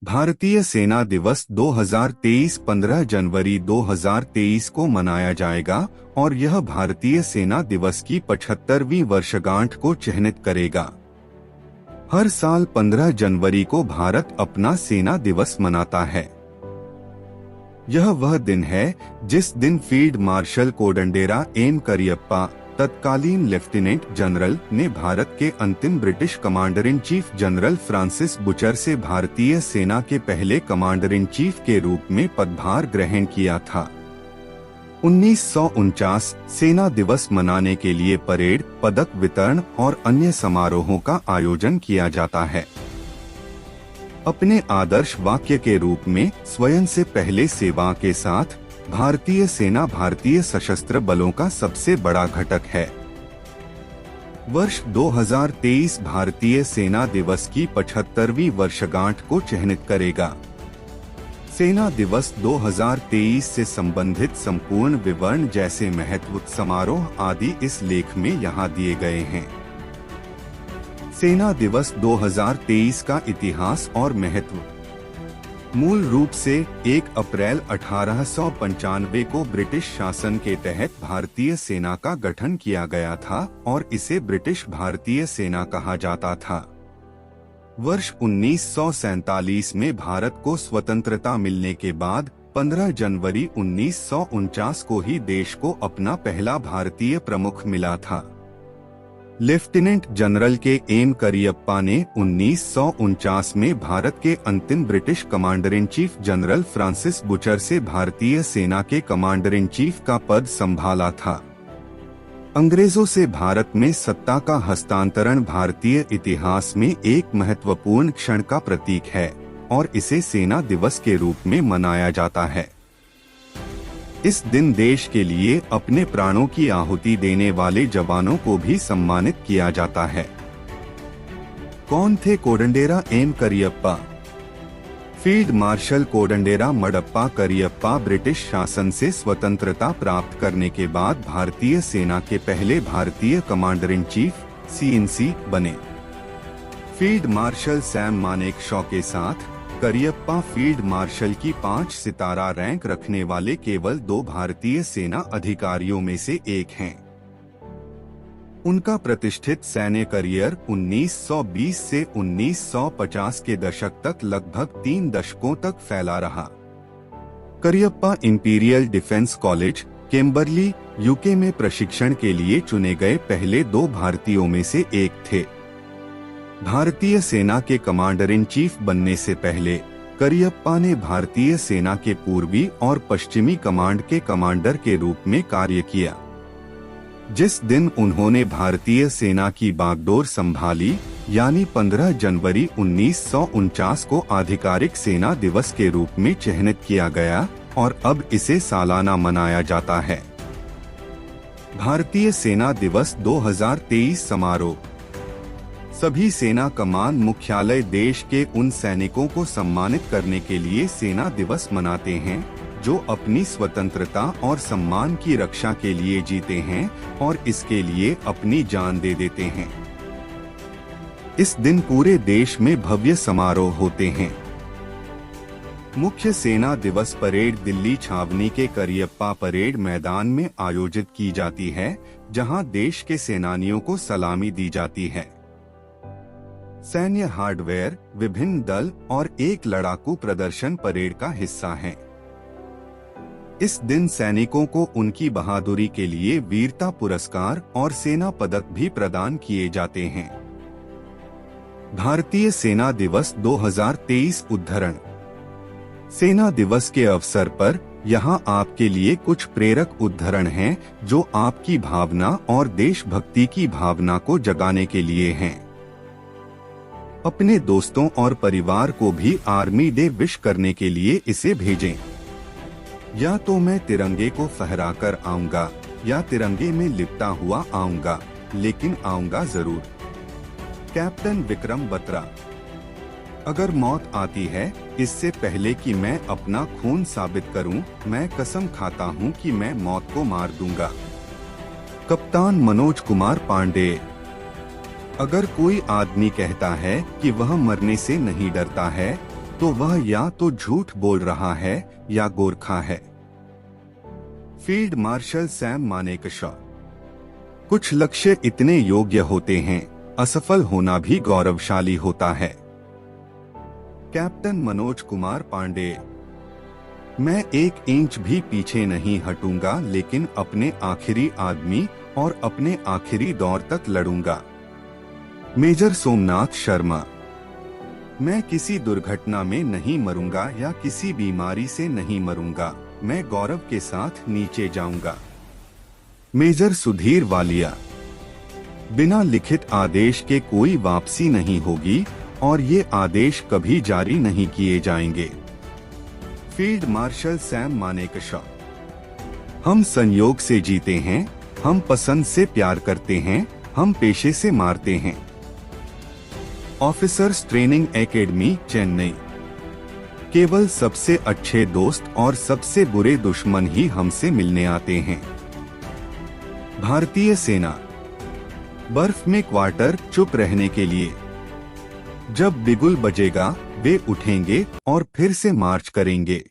भारतीय सेना दिवस 2023 15 जनवरी 2023 को मनाया जाएगा और यह भारतीय सेना दिवस की 75वीं वर्षगांठ को चिह्नित करेगा। हर साल 15 जनवरी को भारत अपना सेना दिवस मनाता है। यह वह दिन है जिस दिन फील्ड मार्शल कोडंडेरा एम करियप्पा, तत्कालीन लेफ्टिनेंट जनरल, ने भारत के अंतिम British commander in chief general Francis butcher से भारतीय सेना के पहले कमांडर इन चीफ के रूप में पदभार ग्रहण किया था। 1949 सेना दिवस मनाने के लिए परेड, पदक वितरण और अन्य समारोहों का आयोजन किया जाता है। अपने आदर्श वाक्य के रूप में स्वयं से पहले सेवा के साथ भारतीय सेना भारतीय सशस्त्र बलों का सबसे बड़ा घटक है। वर्ष 2023 भारतीय सेना दिवस की 75वीं वर्षगांठ को चिह्नित करेगा। सेना दिवस 2023 से संबंधित संपूर्ण विवरण जैसे महत्व, समारोह आदि इस लेख में यहाँ दिए गए हैं। सेना दिवस 2023 का इतिहास और महत्व। मूल रूप से 1 अप्रैल 1895 को ब्रिटिश शासन के तहत भारतीय सेना का गठन किया गया था और इसे ब्रिटिश भारतीय सेना कहा जाता था। वर्ष 1947 में भारत को स्वतंत्रता मिलने के बाद 15 जनवरी 1949 को ही देश को अपना पहला भारतीय प्रमुख मिला था। लेफ्टिनेंट जनरल के एम करियप्पा ने 1949 में भारत के अंतिम British commander in chief general Francis butcher से भारतीय सेना के कमांडर इन चीफ का पद संभाला था। अंग्रेजों से भारत में सत्ता का हस्तांतरण भारतीय इतिहास में एक महत्वपूर्ण क्षण का प्रतीक है और इसे सेना दिवस के रूप में मनाया जाता है। इस दिन देश के लिए अपने प्राणों की आहुति देने वाले जवानों को भी सम्मानित किया जाता है। कौन थे Kodandera M Cariappa? Field marshal Kodandera Madappa Cariappa British शासन से स्वतंत्रता प्राप्त करने के बाद भारतीय सेना के पहले भारतीय कमांडर इन चीफ (CNC) बने। फील्ड मार्शल सैम मानेकशॉ के साथ करियप्पा फील्ड मार्शल की 5 सितारा रैंक रखने वाले केवल 2 भारतीय सेना अधिकारियों में से एक हैं। उनका प्रतिष्ठित सैन्य करियर 1920 से 1950 के दशक तक लगभग 3 दशकों तक फैला रहा। Cariappa Imperial Defence College, Camberley, UK में प्रशिक्षण के लिए चुने गए पहले 2 भारतीयों में से एक थे। भारतीय सेना के कमांडर इन चीफ बनने से पहले करियप्पा ने भारतीय सेना के पूर्वी और पश्चिमी कमांड के कमांडर के रूप में कार्य किया। जिस दिन उन्होंने भारतीय सेना की बागडोर संभाली, यानी 15 जनवरी 1949 को आधिकारिक सेना दिवस के रूप में चिह्नित किया गया और अब इसे सालाना मनाया जाता है। भारतीय सेना दिवस 2023 समारोह। सभी सेना कमान मुख्यालय देश के उन सैनिकों को सम्मानित करने के लिए सेना दिवस मनाते हैं जो अपनी स्वतंत्रता और सम्मान की रक्षा के लिए जीते हैं और इसके लिए अपनी जान दे देते हैं। इस दिन पूरे देश में भव्य समारोह होते हैं। मुख्य सेना दिवस परेड दिल्ली छावनी के करियप्पा परेड मैदान में आयोजित की जाती है, जहां देश के सेनानियों को सलामी दी जाती है। सैन्य हार्डवेयर, विभिन्न दल और एक लड़ाकू प्रदर्शन परेड का हिस्सा हैं। इस दिन सैनिकों को उनकी बहादुरी के लिए वीरता पुरस्कार और सेना पदक भी प्रदान किए जाते हैं। भारतीय सेना दिवस 2023 उद्धरण। सेना दिवस के अवसर पर यहाँ आपके लिए कुछ प्रेरक उद्धरण हैं जो आपकी भावना और देशभक्ति की भावना को जगाने के लिए हैं। अपने दोस्तों और परिवार को भी आर्मी डे विश करने के लिए इसे भेजें। या तो मैं तिरंगे को फहराकर आऊंगा या तिरंगे में लिपटा हुआ आऊंगा, लेकिन आऊंगा जरूर। कैप्टन विक्रम बत्रा। अगर मौत आती है इससे पहले कि मैं अपना खून साबित करूं, मैं कसम खाता हूं कि मैं मौत को मार दूंगा। कप्तान मनोज कुमार पांडे। अगर कोई आदमी कहता है कि वह मरने से नहीं डरता है, तो वह या तो झूठ बोल रहा है या गोरखा है। Field marshal Sam Manekshaw. कुछ लक्ष्य इतने योग्य होते हैं, असफल होना भी गौरवशाली होता है। कैप्टन मनोज कुमार पांडे। मैं 1 इंच भी पीछे नहीं हटूंगा, लेकिन अपने आखिरी आदमी और अपने आखिरी दौर तक लड़ूंगा। मेजर सोमनाथ शर्मा। मैं किसी दुर्घटना में नहीं मरूंगा या किसी बीमारी से नहीं मरूंगा, मैं गौरव के साथ नीचे जाऊंगा। मेजर सुधीर वालिया। बिना लिखित आदेश के कोई वापसी नहीं होगी और ये आदेश कभी जारी नहीं किए जाएंगे। Field marshal Sam Manekshaw. हम संयोग से जीते हैं, हम पसंद से प्यार करते हैं, हम पेशे से मारते हैं। Officers training academy, Chennai. केवल सबसे अच्छे दोस्त और सबसे बुरे दुश्मन ही हमसे मिलने आते हैं। भारतीय सेना। बर्फ में क्वार्टर चुप रहने के लिए। जब बिगुल बजेगा वे उठेंगे और फिर से मार्च करेंगे।